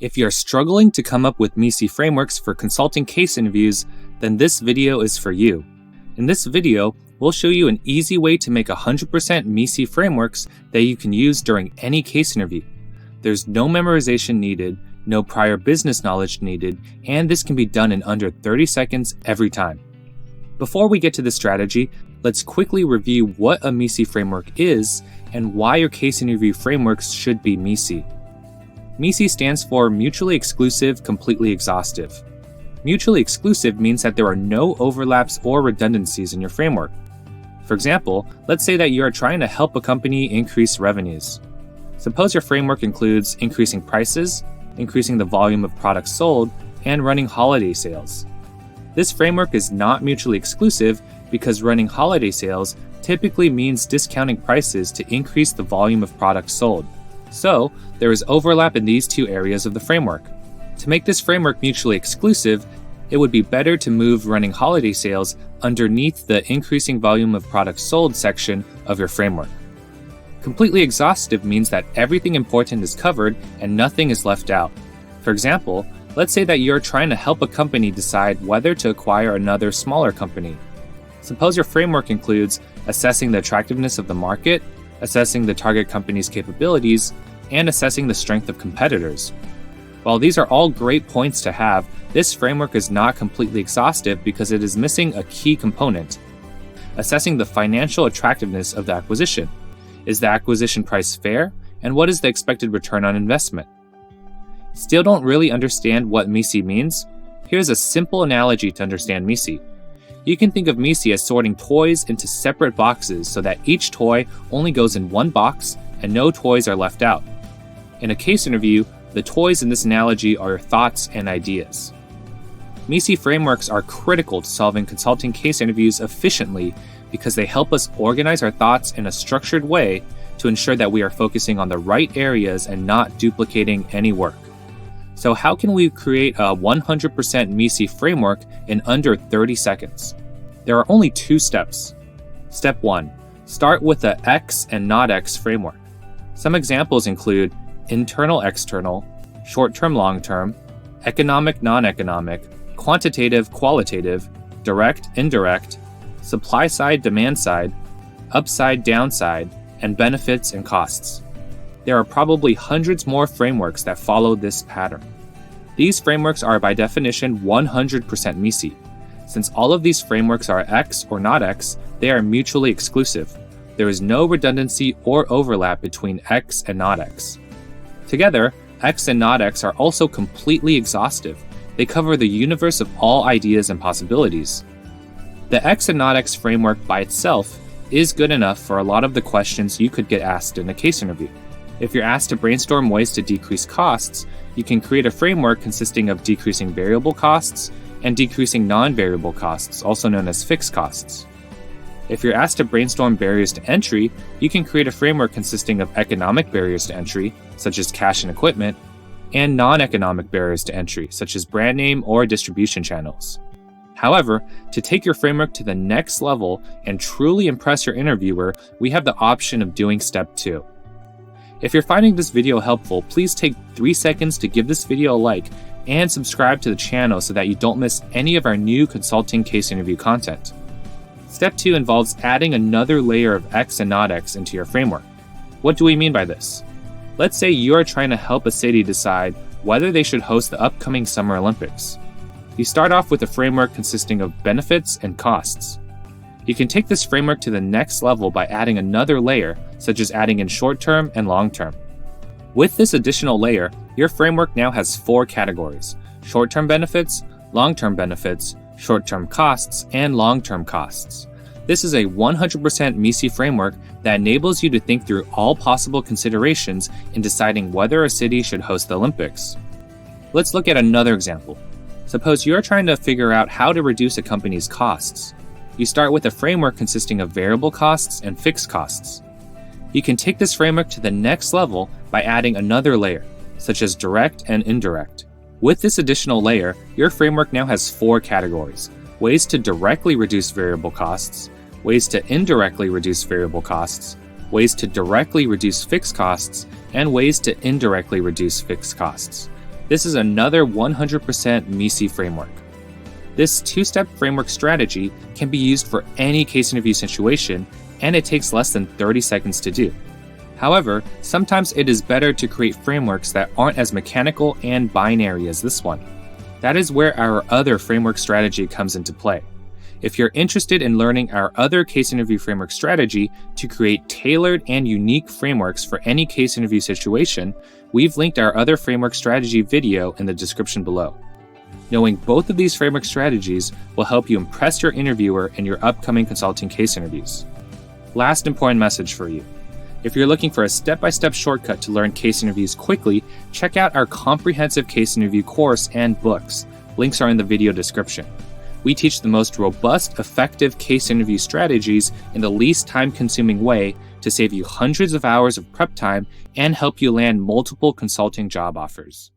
If you're struggling to come up with MECE frameworks for consulting case interviews, then this video is for you. In this video, we'll show you an easy way to make 100% MECE frameworks that you can use during any case interview. There's no memorization needed, no prior business knowledge needed, and this can be done in under 30 seconds every time. Before we get to this strategy, let's quickly review what a MECE framework is and why your case interview frameworks should be MECE. MECE stands for Mutually Exclusive, Completely Exhaustive. Mutually exclusive means that there are no overlaps or redundancies in your framework. For example, let's say that you are trying to help a company increase revenues. Suppose your framework includes increasing prices, increasing the volume of products sold, and running holiday sales. This framework is not mutually exclusive because running holiday sales typically means discounting prices to increase the volume of products sold. So, there is overlap in these two areas of the framework. To make this framework mutually exclusive, it would be better to move running holiday sales underneath the increasing volume of products sold section of your framework. Completely exhaustive means that everything important is covered and nothing is left out. For example, let's say that you're trying to help a company decide whether to acquire another smaller company. Suppose your framework includes assessing the attractiveness of the market, assessing the target company's capabilities, and assessing the strength of competitors. While these are all great points to have, this framework is not completely exhaustive because it is missing a key component: assessing the financial attractiveness of the acquisition. Is the acquisition price fair? And what is the expected return on investment? Still don't really understand what MECE means? Here's a simple analogy to understand MECE. You can think of MECE as sorting toys into separate boxes so that each toy only goes in one box and no toys are left out. In a case interview, the toys in this analogy are your thoughts and ideas. MECE frameworks are critical to solving consulting case interviews efficiently because they help us organize our thoughts in a structured way to ensure that we are focusing on the right areas and not duplicating any work. So how can we create a 100% MECE framework in under 30 seconds? There are only two steps. Step 1. Start with the X and not X framework. Some examples include internal-external, short-term long-term, economic-non-economic, quantitative-qualitative, direct-indirect, supply-side demand-side, upside-downside, and benefits and costs. There are probably hundreds more frameworks that follow this pattern. These frameworks are by definition 100% MECE. Since all of these frameworks are X or not X, they are mutually exclusive. There is no redundancy or overlap between X and not X. Together, X and not X are also completely exhaustive. They cover the universe of all ideas and possibilities. The X and not X framework by itself is good enough for a lot of the questions you could get asked in a case interview. If you're asked to brainstorm ways to decrease costs, you can create a framework consisting of decreasing variable costs and decreasing non-variable costs, also known as fixed costs. If you're asked to brainstorm barriers to entry, you can create a framework consisting of economic barriers to entry, such as cash and equipment, and non-economic barriers to entry, such as brand name or distribution channels. However, to take your framework to the next level and truly impress your interviewer, we have the option of doing step 2. If you're finding this video helpful, please take 3 seconds to give this video a like and subscribe to the channel so that you don't miss any of our new consulting case interview content. Step 2 involves adding another layer of X and not X into your framework. What do we mean by this? Let's say you are trying to help a city decide whether they should host the upcoming Summer Olympics. You start off with a framework consisting of benefits and costs. You can take this framework to the next level by adding another layer, such as adding in short-term and long-term. With this additional layer, your framework now has 4 categories: short-term benefits, long-term benefits, short-term costs, and long-term costs. This is a 100% MECE framework that enables you to think through all possible considerations in deciding whether a city should host the Olympics. Let's look at another example. Suppose you're trying to figure out how to reduce a company's costs. You start with a framework consisting of variable costs and fixed costs. You can take this framework to the next level by adding another layer, such as direct and indirect. With this additional layer, your framework now has 4 categories: ways to directly reduce variable costs, ways to indirectly reduce variable costs, ways to directly reduce fixed costs, and ways to indirectly reduce fixed costs. This is another 100% MECE framework. This two-step framework strategy can be used for any case interview situation, and it takes less than 30 seconds to do. However, sometimes it is better to create frameworks that aren't as mechanical and binary as this one. That is where our other framework strategy comes into play. If you're interested in learning our other case interview framework strategy to create tailored and unique frameworks for any case interview situation, we've linked our other framework strategy video in the description below. Knowing both of these framework strategies will help you impress your interviewer in your upcoming consulting case interviews. Last important message for you. If you're looking for a step-by-step shortcut to learn case interviews quickly, check out our comprehensive case interview course and books. Links are in the video description. We teach the most robust, effective case interview strategies in the least time-consuming way to save you hundreds of hours of prep time and help you land multiple consulting job offers.